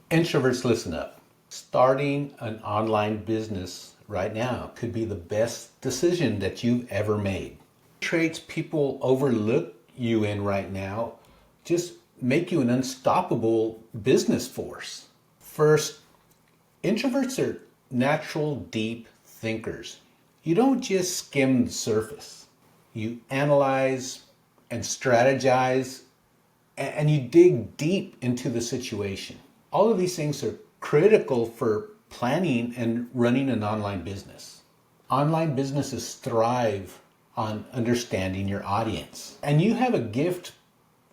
Introverts, listen up. Starting an online business right now could be the best decision that you've ever made. Traits people overlook you in right now just make you an unstoppable business force. First, introverts are natural deep thinkers. You don't just skim the surface. You analyze and strategize and you dig deep into the situation. All of these things are critical for planning and running an online business. Online businesses thrive on understanding your audience. And you have a gift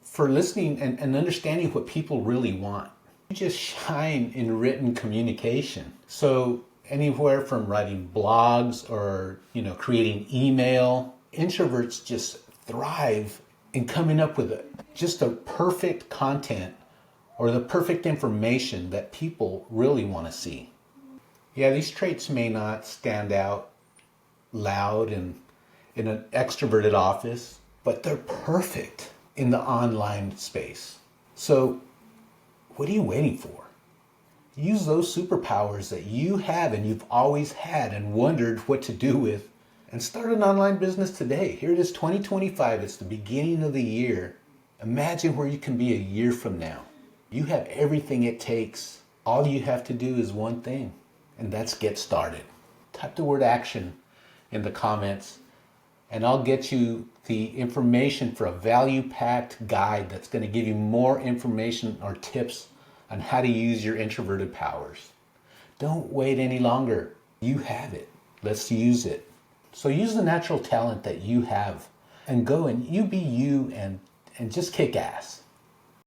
for listening and understanding what people really want. You just shine in written communication. So anywhere from writing blogs or creating email, introverts just thrive in coming up with just a perfect content or the perfect information that people really want to see. Yeah, these traits may not stand out loud in an extroverted office, but they're perfect in the online space. So what are you waiting for? Use those superpowers that you have and you've always had and wondered what to do with, and start an online business today. Here it is, 2025. It's the beginning of the year. Imagine where you can be a year from now. You have everything it takes. All you have to do is one thing, and that's get started. Type the word action in the comments, and I'll get you the information for a value-packed guide that's going to give you more information or tips on how to use your introverted powers. Don't wait any longer. You have it. Let's use it. So use the natural talent that you have and go and you be you and just kick ass.